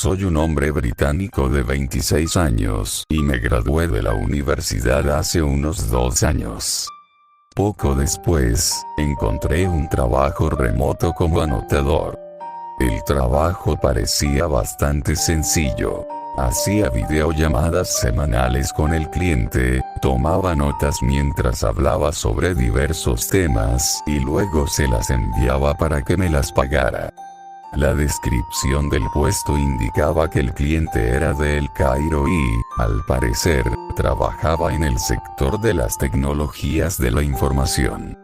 Soy un hombre británico de 26 años y me gradué de la universidad hace unos 2 años. Poco después, encontré un trabajo remoto como anotador. El trabajo parecía bastante sencillo. Hacía videollamadas semanales con el cliente, tomaba notas mientras hablaba sobre diversos temas y luego se las enviaba para que me las pagara. La descripción del puesto indicaba que el cliente era de El Cairo y, al parecer, trabajaba en el sector de las tecnologías de la información.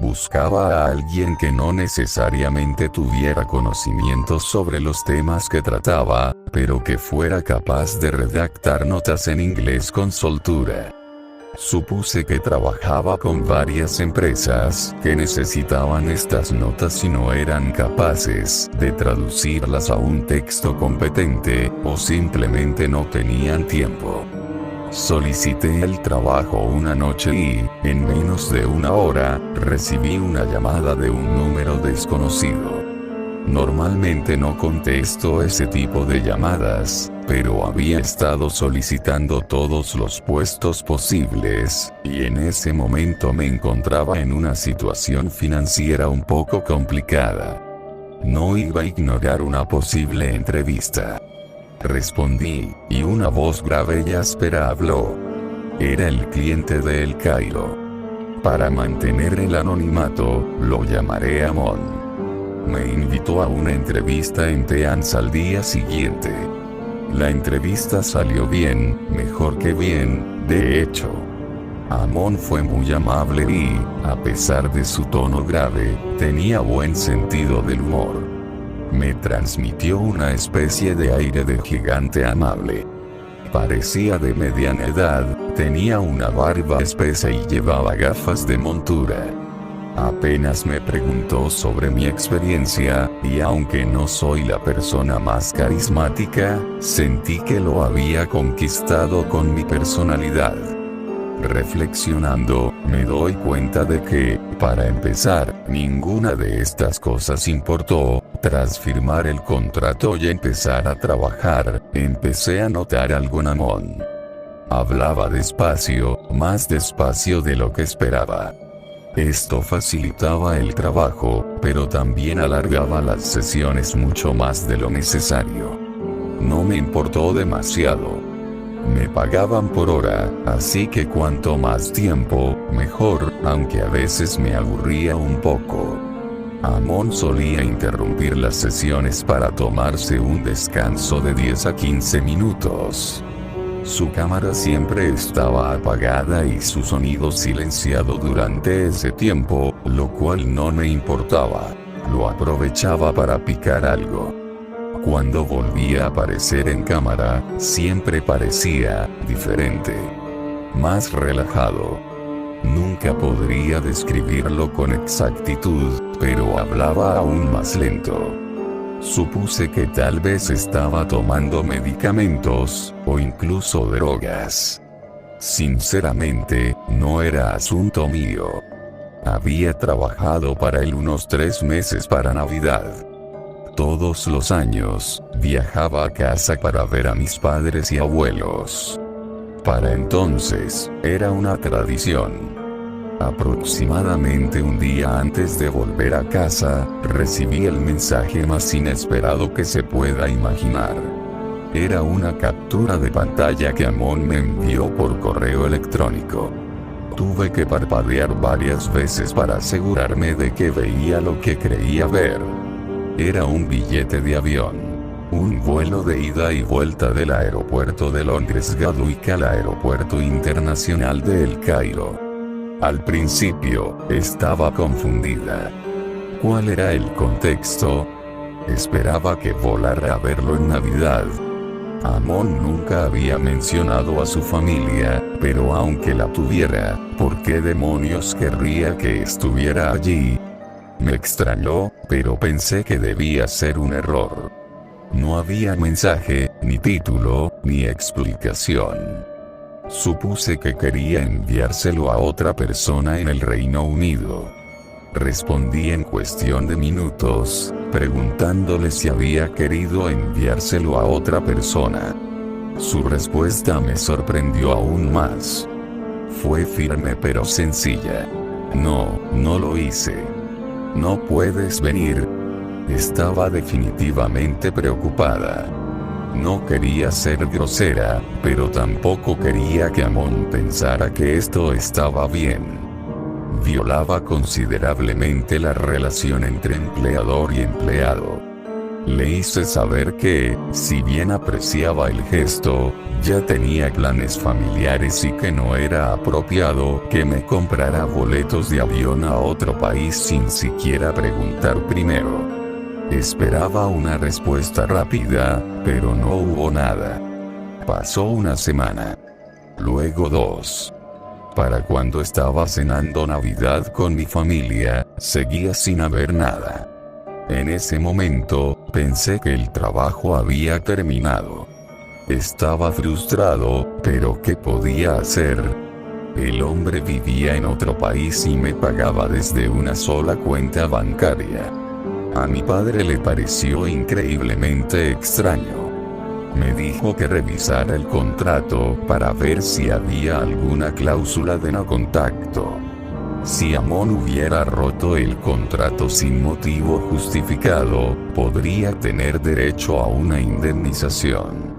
Buscaba a alguien que no necesariamente tuviera conocimientos sobre los temas que trataba, pero que fuera capaz de redactar notas en inglés con soltura. Supuse que trabajaba con varias empresas que necesitaban estas notas y no eran capaces de traducirlas a un texto competente, o simplemente no tenían tiempo. Solicité el trabajo una noche y, en menos de una hora, recibí una llamada de un número desconocido. Normalmente no contesto ese tipo de llamadas, pero había estado solicitando todos los puestos posibles, y en ese momento me encontraba en una situación financiera un poco complicada. No iba a ignorar una posible entrevista. Respondí, y una voz grave y áspera habló. Era el cliente de El Cairo. Para mantener el anonimato, lo llamaré Amon. Me invitó a una entrevista en Teans al día siguiente. La entrevista salió bien, mejor que bien, de hecho. Amon fue muy amable y, a pesar de su tono grave, tenía buen sentido del humor. Me transmitió una especie de aire de gigante amable. Parecía de mediana edad, tenía una barba espesa y llevaba gafas de montura. Apenas me preguntó sobre mi experiencia, y aunque no soy la persona más carismática, sentí que lo había conquistado con mi personalidad. Reflexionando, me doy cuenta de que, para empezar, ninguna de estas cosas importó. Tras firmar el contrato y empezar a trabajar, empecé a notar algo en Amon. Hablaba despacio, más despacio de lo que esperaba. Esto facilitaba el trabajo, pero también alargaba las sesiones mucho más de lo necesario. No me importó demasiado. Me pagaban por hora, así que cuanto más tiempo, mejor, aunque a veces me aburría un poco. Amon solía interrumpir las sesiones para tomarse un descanso de 10 a 15 minutos. Su cámara siempre estaba apagada y su sonido silenciado durante ese tiempo, lo cual no me importaba. Lo aprovechaba para picar algo. Cuando volvía a aparecer en cámara, siempre parecía diferente. Más relajado. Nunca podría describirlo con exactitud, pero hablaba aún más lento. Supuse que tal vez estaba tomando medicamentos, o incluso drogas. Sinceramente, no era asunto mío. Había trabajado para él unos 3 meses para Navidad. Todos los años, viajaba a casa para ver a mis padres y abuelos. Para entonces, era una tradición. Aproximadamente un día antes de volver a casa, recibí el mensaje más inesperado que se pueda imaginar. Era una captura de pantalla que Amon me envió por correo electrónico. Tuve que parpadear varias veces para asegurarme de que veía lo que creía ver. Era un billete de avión. Un vuelo de ida y vuelta del aeropuerto de Londres Gatwick al aeropuerto internacional de El Cairo. Al principio, estaba confundida. ¿Cuál era el contexto? Esperaba que volara a verlo en Navidad. Amon nunca había mencionado a su familia, pero aunque la tuviera, ¿por qué demonios querría que estuviera allí? Me extrañó, pero pensé que debía ser un error. No había mensaje, ni título, ni explicación. Supuse que quería enviárselo a otra persona en el Reino Unido. Respondí en cuestión de minutos, preguntándole si había querido enviárselo a otra persona. Su respuesta me sorprendió aún más. Fue firme pero sencilla. No, no lo hice. No puedes venir. Estaba definitivamente preocupada. No quería ser grosera, pero tampoco quería que Amon pensara que esto estaba bien. Violaba considerablemente la relación entre empleador y empleado. Le hice saber que, si bien apreciaba el gesto, ya tenía planes familiares y que no era apropiado que me comprara boletos de avión a otro país sin siquiera preguntar primero. Esperaba una respuesta rápida, pero no hubo nada. Pasó una semana. Luego 2. Para cuando estaba cenando Navidad con mi familia, seguía sin haber nada. En ese momento, pensé que el trabajo había terminado. Estaba frustrado, pero ¿qué podía hacer? El hombre vivía en otro país y me pagaba desde una sola cuenta bancaria. A mi padre le pareció increíblemente extraño. Me dijo que revisara el contrato para ver si había alguna cláusula de no contacto. Si Amon hubiera roto el contrato sin motivo justificado, podría tener derecho a una indemnización.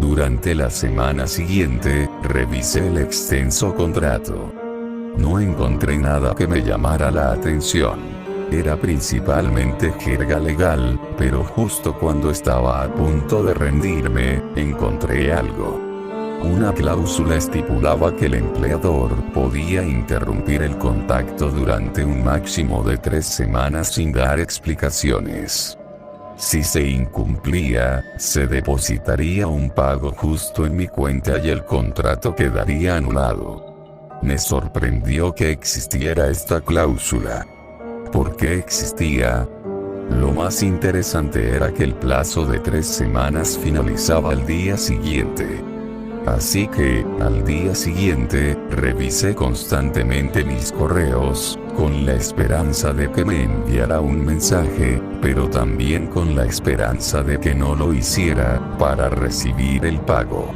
Durante la semana siguiente, revisé el extenso contrato. No encontré nada que me llamara la atención. Era principalmente jerga legal, pero justo cuando estaba a punto de rendirme, encontré algo. Una cláusula estipulaba que el empleador podía interrumpir el contacto durante un máximo de 3 semanas sin dar explicaciones. Si se incumplía, se depositaría un pago justo en mi cuenta y el contrato quedaría anulado. Me sorprendió que existiera esta cláusula. ¿Por qué existía? Lo más interesante era que el plazo de 3 semanas finalizaba al día siguiente. Así que, al día siguiente, revisé constantemente mis correos, con la esperanza de que me enviara un mensaje, pero también con la esperanza de que no lo hiciera, para recibir el pago.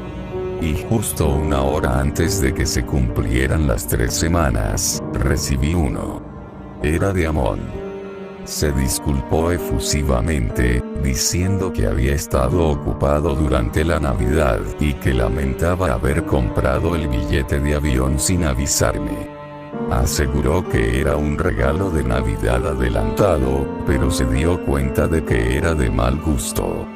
Y justo una hora antes de que se cumplieran las 3 semanas, recibí uno. Era de Amon. Se disculpó efusivamente, diciendo que había estado ocupado durante la Navidad y que lamentaba haber comprado el billete de avión sin avisarme. Aseguró que era un regalo de Navidad adelantado, pero se dio cuenta de que era de mal gusto.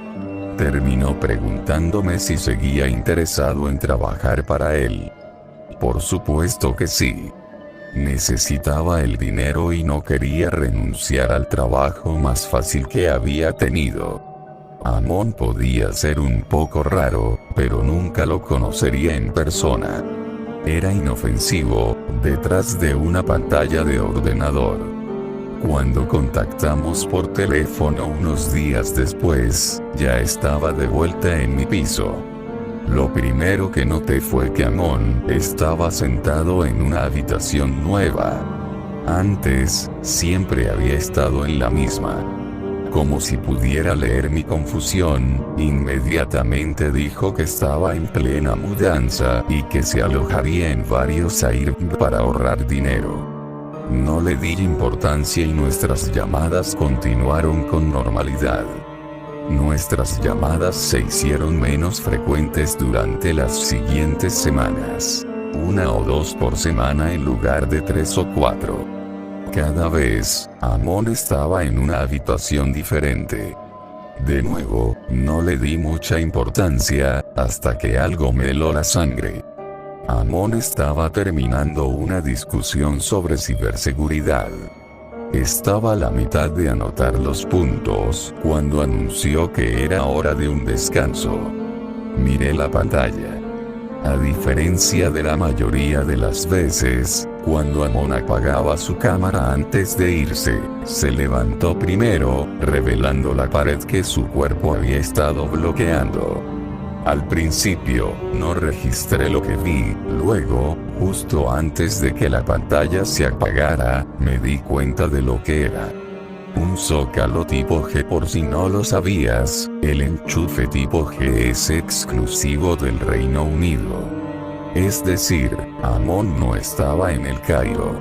Terminó preguntándome si seguía interesado en trabajar para él. Por supuesto que sí. Necesitaba el dinero y no quería renunciar al trabajo más fácil que había tenido. Amon podía ser un poco raro, pero nunca lo conocería en persona. Era inofensivo, detrás de una pantalla de ordenador. Cuando contactamos por teléfono unos días después, ya estaba de vuelta en mi piso. Lo primero que noté fue que Amon estaba sentado en una habitación nueva. Antes, siempre había estado en la misma. Como si pudiera leer mi confusión, inmediatamente dijo que estaba en plena mudanza y que se alojaría en varios Airbnb para ahorrar dinero. No le di importancia y nuestras llamadas continuaron con normalidad. Nuestras llamadas se hicieron menos frecuentes durante las siguientes semanas. 1 o 2 por semana en lugar de 3 o 4. Cada vez, Amon estaba en una habitación diferente. De nuevo, no le di mucha importancia, hasta que algo me heló la sangre. Amon estaba terminando una discusión sobre ciberseguridad. Estaba a la mitad de anotar los puntos, cuando anunció que era hora de un descanso. Miré la pantalla. A diferencia de la mayoría de las veces, cuando Amon apagaba su cámara antes de irse, se levantó primero, revelando la pared que su cuerpo había estado bloqueando. Al principio, no registré lo que vi, luego, Justo antes de que la pantalla se apagara, me di cuenta de lo que era. Un zócalo tipo G. Por si no lo sabías, el enchufe tipo G es exclusivo del Reino Unido. Es decir, Amon no estaba en el Cairo.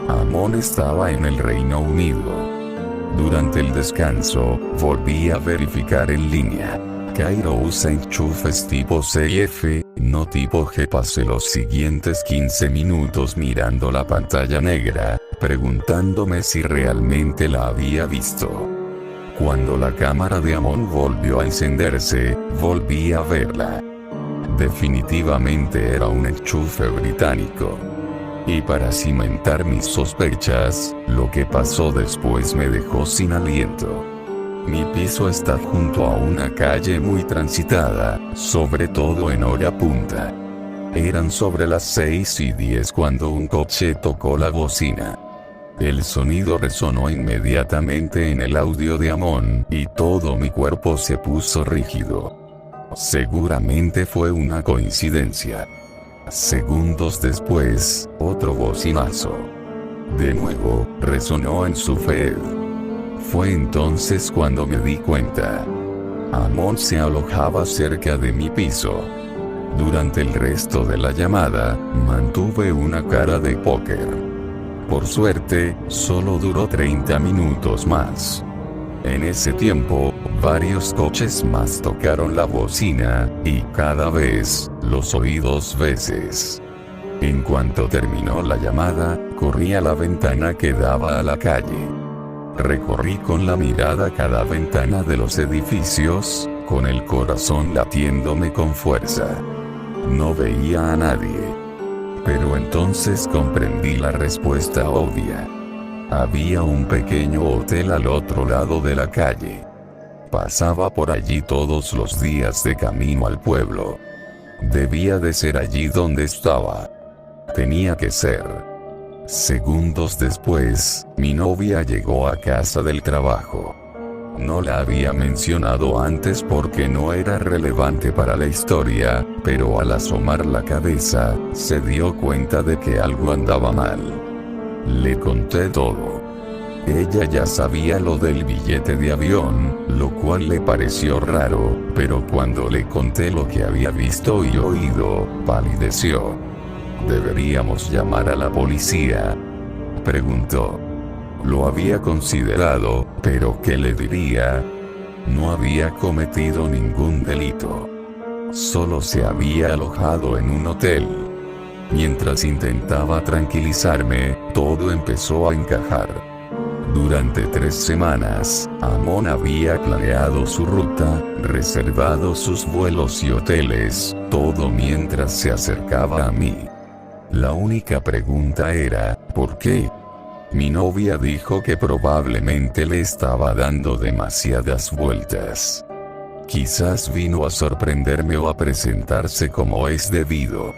Amon estaba en el Reino Unido. Durante el descanso, volví a verificar en línea. Cairo usa enchufes tipo C y F, no tipo G. Pasé los siguientes 15 minutos mirando la pantalla negra, preguntándome si realmente la había visto. Cuando la cámara de Amon volvió a encenderse, volví a verla. Definitivamente era un enchufe británico. Y para cimentar mis sospechas, lo que pasó después me dejó sin aliento. Mi piso está junto a una calle muy transitada, sobre todo en hora punta. Eran sobre las 6:10 cuando un coche tocó la bocina. El sonido resonó inmediatamente en el audio de Amon, y todo mi cuerpo se puso rígido. Seguramente fue una coincidencia. Segundos después, otro bocinazo. De nuevo, resonó en su feed. Fue entonces cuando me di cuenta. Amon se alojaba cerca de mi piso. Durante el resto de la llamada, mantuve una cara de póker. Por suerte, solo duró 30 minutos más. En ese tiempo, varios coches más tocaron la bocina, y cada vez, los oí 2 veces. En cuanto terminó la llamada, corrí a la ventana que daba a la calle. Recorrí con la mirada cada ventana de los edificios, con el corazón latiéndome con fuerza. No veía a nadie. Pero entonces comprendí la respuesta obvia. Había un pequeño hotel al otro lado de la calle. Pasaba por allí todos los días de camino al pueblo. Debía de ser allí donde estaba. Tenía que ser. Segundos después, mi novia llegó a casa del trabajo. No la había mencionado antes porque no era relevante para la historia, pero al asomar la cabeza, se dio cuenta de que algo andaba mal. Le conté todo. Ella ya sabía lo del billete de avión, lo cual le pareció raro, pero cuando le conté lo que había visto y oído, palideció. ¿Deberíamos llamar a la policía?, preguntó. Lo había considerado, pero ¿qué le diría? No había cometido ningún delito. Solo se había alojado en un hotel. Mientras intentaba tranquilizarme, todo empezó a encajar. Durante 3 semanas, Amon había planeado su ruta, reservado sus vuelos y hoteles, todo mientras se acercaba a mí. La única pregunta era, ¿por qué? Mi novia dijo que probablemente le estaba dando demasiadas vueltas. Quizás vino a sorprenderme o a presentarse como es debido.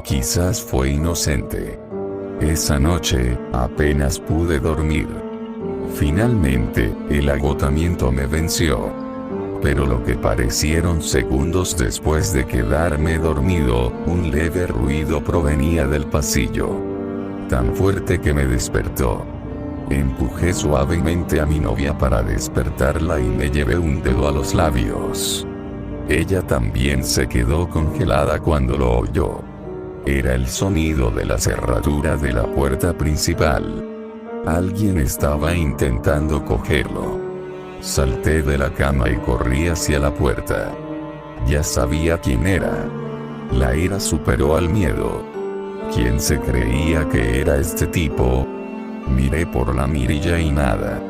Quizás fue inocente. Esa noche, apenas pude dormir. Finalmente, el agotamiento me venció. Pero lo que parecieron segundos después de quedarme dormido, un leve ruido provenía del pasillo. Tan fuerte que me despertó. Empujé suavemente a mi novia para despertarla y me llevé un dedo a los labios. Ella también se quedó congelada cuando lo oyó. Era el sonido de la cerradura de la puerta principal. Alguien estaba intentando cogerlo. Salté de la cama y corrí hacia la puerta. Ya sabía quién era. La ira superó al miedo. ¿Quién se creía que era este tipo? Miré por la mirilla y nada.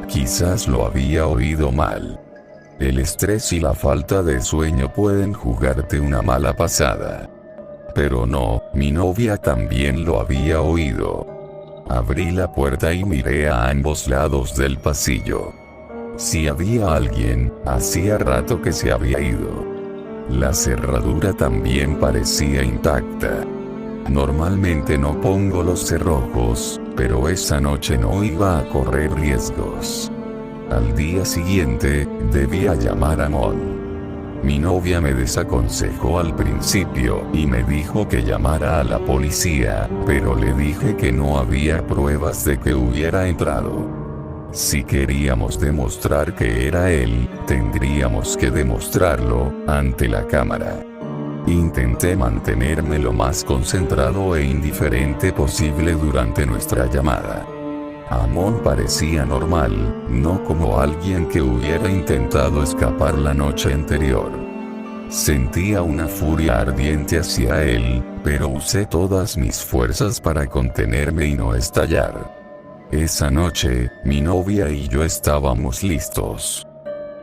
Quizás lo había oído mal. El estrés y la falta de sueño pueden jugarte una mala pasada. Pero no, mi novia también lo había oído. Abrí la puerta y miré a ambos lados del pasillo. Si había alguien, hacía rato que se había ido. La cerradura también parecía intacta. Normalmente no pongo los cerrojos, pero esa noche no iba a correr riesgos. Al día siguiente, debía llamar a Amon. Mi novia me desaconsejó al principio y me dijo que llamara a la policía, pero le dije que no había pruebas de que hubiera entrado. Si queríamos demostrar que era él, tendríamos que demostrarlo ante la cámara. Intenté mantenerme lo más concentrado e indiferente posible durante nuestra llamada. Amon parecía normal, no como alguien que hubiera intentado escapar la noche anterior. Sentía una furia ardiente hacia él, pero usé todas mis fuerzas para contenerme y no estallar. Esa noche, mi novia y yo estábamos listos.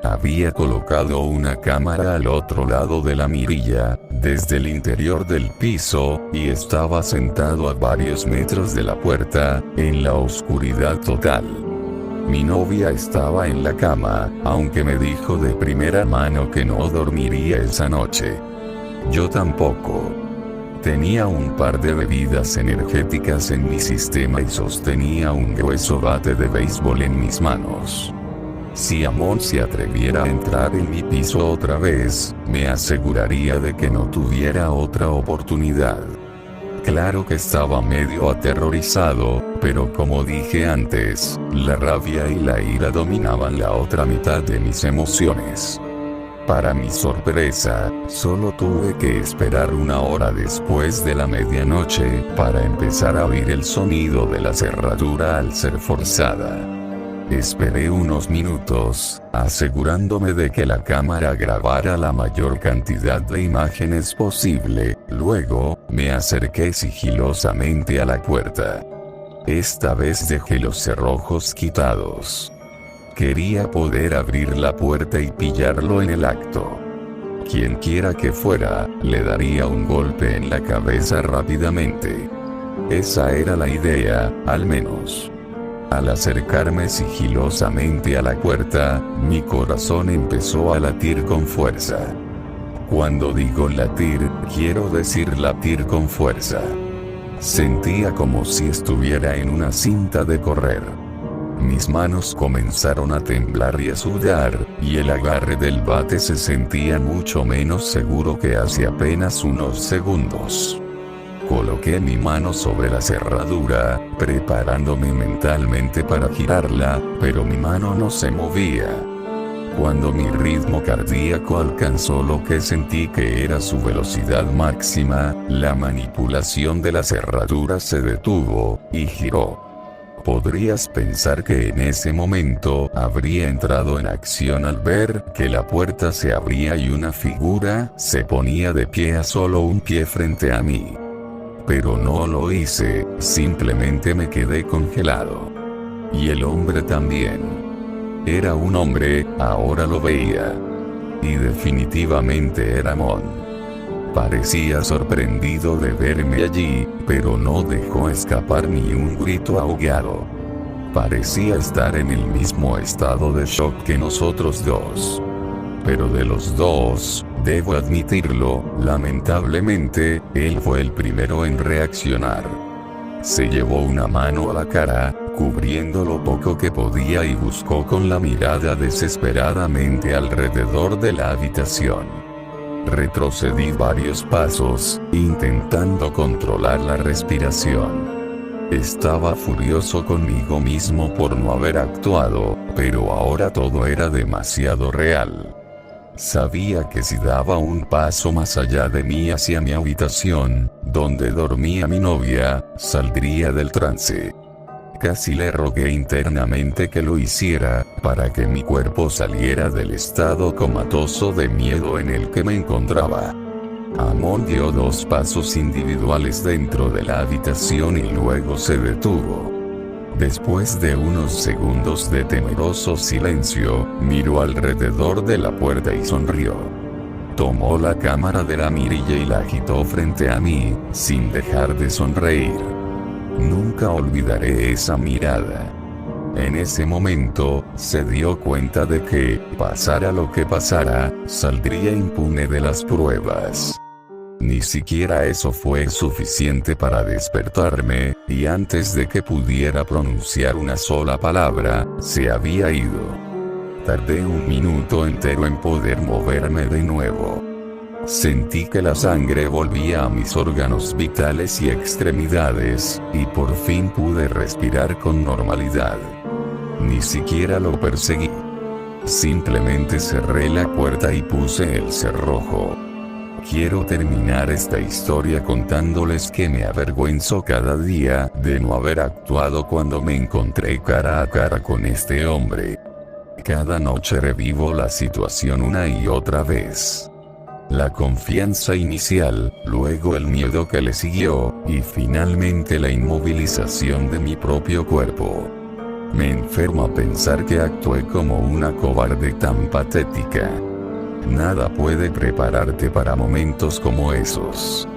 Había colocado una cámara al otro lado de la mirilla, desde el interior del piso, y estaba sentado a varios metros de la puerta, en la oscuridad total. Mi novia estaba en la cama, aunque me dijo de primera mano que no dormiría esa noche. Yo tampoco. Tenía un par de bebidas energéticas en mi sistema y sostenía un grueso bate de béisbol en mis manos. Si Amon se atreviera a entrar en mi piso otra vez, me aseguraría de que no tuviera otra oportunidad. Claro que estaba medio aterrorizado, pero como dije antes, la rabia y la ira dominaban la otra mitad de mis emociones. Para mi sorpresa, solo tuve que esperar una hora después de la medianoche para empezar a oír el sonido de la cerradura al ser forzada. Esperé unos minutos, asegurándome de que la cámara grabara la mayor cantidad de imágenes posible, luego, me acerqué sigilosamente a la puerta. Esta vez dejé los cerrojos quitados. Quería poder abrir la puerta y pillarlo en el acto. Quienquiera que fuera, le daría un golpe en la cabeza rápidamente. Esa era la idea, al menos. Al acercarme sigilosamente a la puerta, mi corazón empezó a latir con fuerza. Cuando digo latir, quiero decir latir con fuerza. Sentía como si estuviera en una cinta de correr. Mis manos comenzaron a temblar y a sudar, y el agarre del bate se sentía mucho menos seguro que hace apenas unos segundos. Coloqué mi mano sobre la cerradura, preparándome mentalmente para girarla, pero mi mano no se movía. Cuando mi ritmo cardíaco alcanzó lo que sentí que era su velocidad máxima, la manipulación de la cerradura se detuvo, y giró. Podrías pensar que en ese momento habría entrado en acción al ver que la puerta se abría y una figura se ponía de pie a solo un pie frente a mí. Pero no lo hice, simplemente me quedé congelado. Y el hombre también. Era un hombre, ahora lo veía. Y definitivamente era Amon. Parecía sorprendido de verme allí, pero no dejó escapar ni un grito ahogado. Parecía estar en el mismo estado de shock que nosotros dos. Pero de los dos, debo admitirlo, lamentablemente, él fue el primero en reaccionar. Se llevó una mano a la cara, cubriendo lo poco que podía y buscó con la mirada desesperadamente alrededor de la habitación. Retrocedí varios pasos, intentando controlar la respiración. Estaba furioso conmigo mismo por no haber actuado, pero ahora todo era demasiado real. Sabía que si daba un paso más allá de mí hacia mi habitación, donde dormía mi novia, saldría del trance. Casi le rogué internamente que lo hiciera, para que mi cuerpo saliera del estado comatoso de miedo en el que me encontraba. Amon dio 2 pasos individuales dentro de la habitación y luego se detuvo. Después de unos segundos de temeroso silencio, miró alrededor de la puerta y sonrió. Tomó la cámara de la mirilla y la agitó frente a mí, sin dejar de sonreír. Nunca olvidaré esa mirada. En ese momento, se dio cuenta de que, pasara lo que pasara, saldría impune de las pruebas. Ni siquiera eso fue suficiente para despertarme, y antes de que pudiera pronunciar una sola palabra, se había ido. tardé un minuto entero en poder moverme de nuevo. Sentí que la sangre volvía a mis órganos vitales y extremidades, y por fin pude respirar con normalidad. Ni siquiera lo perseguí. Simplemente cerré la puerta y puse el cerrojo. Quiero terminar esta historia contándoles que me avergüenzo cada día de no haber actuado cuando me encontré cara a cara con este hombre. Cada noche revivo la situación una y otra vez. La confianza inicial, luego el miedo que le siguió, y finalmente la inmovilización de mi propio cuerpo. Me enferma pensar que actué como una cobarde tan patética. Nada puede prepararte para momentos como esos.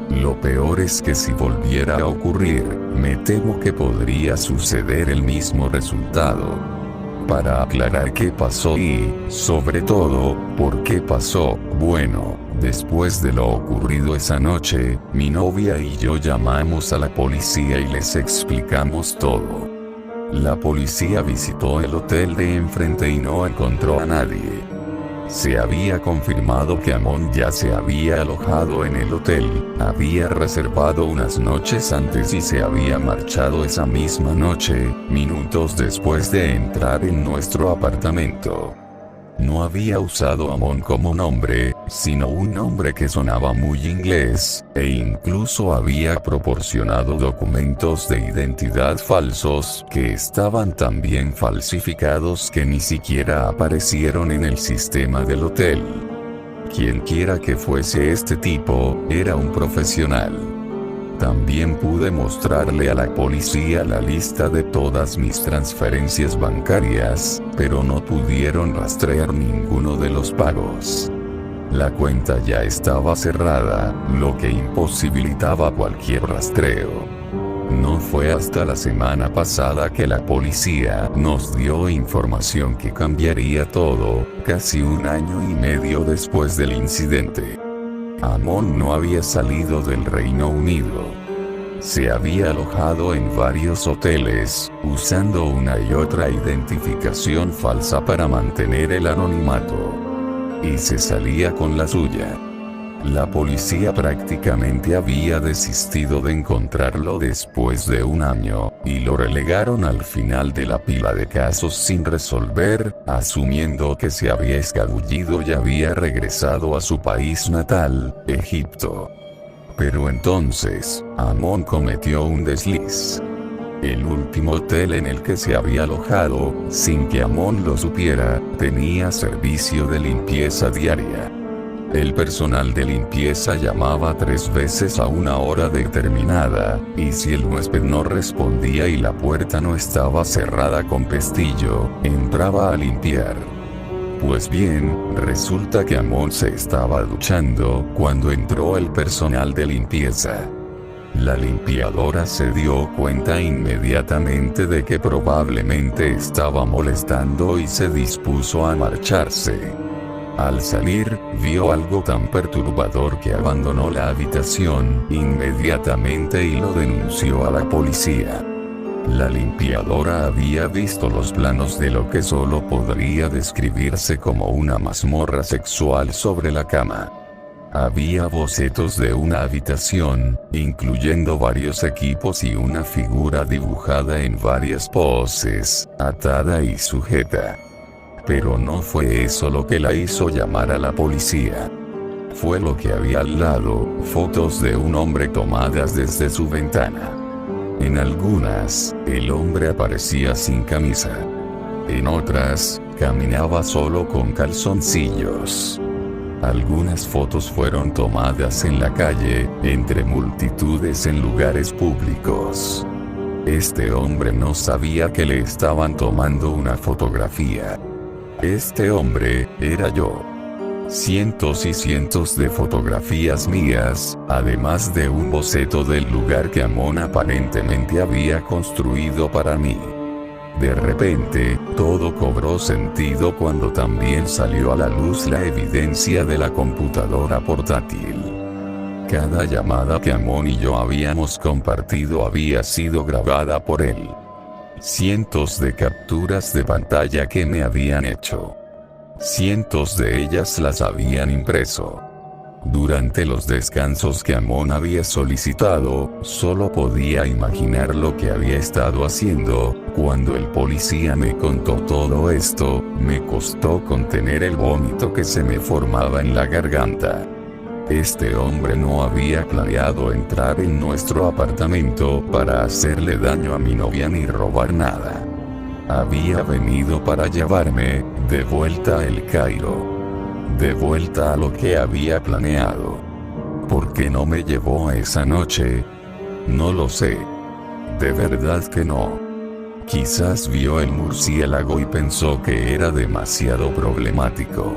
Lo peor es que si volviera a ocurrir, me temo que podría suceder el mismo resultado. Para aclarar qué pasó y, sobre todo, por qué pasó, bueno, después de lo ocurrido esa noche, mi novia y yo llamamos a la policía y les explicamos todo. La policía visitó el hotel de enfrente y no encontró a nadie. Se había confirmado que Amon ya se había alojado en el hotel, había reservado unas noches antes y se había marchado esa misma noche, minutos después de entrar en nuestro apartamento. No había usado Amon como nombre, sino un nombre que sonaba muy inglés, e incluso había proporcionado documentos de identidad falsos que estaban tan bien falsificados que ni siquiera aparecieron en el sistema del hotel. Quienquiera que fuese este tipo, era un profesional. También pude mostrarle a la policía la lista de todas mis transferencias bancarias, pero no pudieron rastrear ninguno de los pagos. La cuenta ya estaba cerrada, lo que imposibilitaba cualquier rastreo. No fue hasta la semana pasada que la policía nos dio información que cambiaría todo, casi un año y medio después del incidente. Amon no había salido del Reino Unido. Se había alojado en varios hoteles, usando una y otra identificación falsa para mantener el anonimato. Y se salía con la suya. La policía prácticamente había desistido de encontrarlo después de un año, y lo relegaron al final de la pila de casos sin resolver, asumiendo que se había escabullido y había regresado a su país natal, Egipto. Pero entonces, Amon cometió un desliz. El último hotel en el que se había alojado, sin que Amon lo supiera, tenía servicio de limpieza diaria. El personal de limpieza llamaba 3 veces a una hora determinada, y si el huésped no respondía y la puerta no estaba cerrada con pestillo, entraba a limpiar. Pues bien, resulta que Amon se estaba duchando cuando entró el personal de limpieza. La limpiadora se dio cuenta inmediatamente de que probablemente estaba molestando y se dispuso a marcharse. Al salir, vio algo tan perturbador que abandonó la habitación inmediatamente y lo denunció a la policía. La limpiadora había visto los planos de lo que solo podría describirse como una mazmorra sexual sobre la cama. Había bocetos de una habitación, incluyendo varios equipos y una figura dibujada en varias poses, atada y sujeta. Pero no fue eso lo que la hizo llamar a la policía. Fue lo que había al lado, fotos de un hombre tomadas desde su ventana. En algunas, el hombre aparecía sin camisa. En otras, caminaba solo con calzoncillos. Algunas fotos fueron tomadas en la calle, entre multitudes en lugares públicos. Este hombre no sabía que le estaban tomando una fotografía. Este hombre, era yo. Cientos y cientos de fotografías mías, además de un boceto del lugar que Amon aparentemente había construido para mí. De repente, todo cobró sentido cuando también salió a la luz la evidencia de la computadora portátil. Cada llamada que Amon y yo habíamos compartido había sido grabada por él. cientos de capturas de pantalla que me habían hecho. Cientos de ellas las habían impreso. Durante los descansos que Amon había solicitado, solo podía imaginar lo que había estado haciendo. Cuando el policía me contó todo esto, me costó contener el vómito que se me formaba en la garganta. Este hombre no había planeado entrar en nuestro apartamento para hacerle daño a mi novia ni robar nada. Había venido para llevarme de vuelta a El Cairo. De vuelta a lo que había planeado. ¿Por qué no me llevó esa noche? No lo sé. De verdad que no. Quizás vio el murciélago y pensó que era demasiado problemático.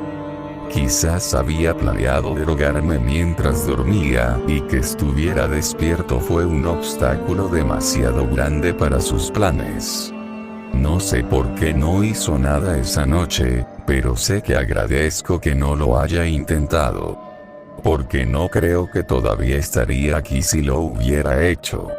Quizás había planeado drogarme mientras dormía, y que estuviera despierto fue un obstáculo demasiado grande para sus planes. No sé por qué no hizo nada esa noche, pero sé que agradezco que no lo haya intentado. Porque no creo que todavía estaría aquí si lo hubiera hecho.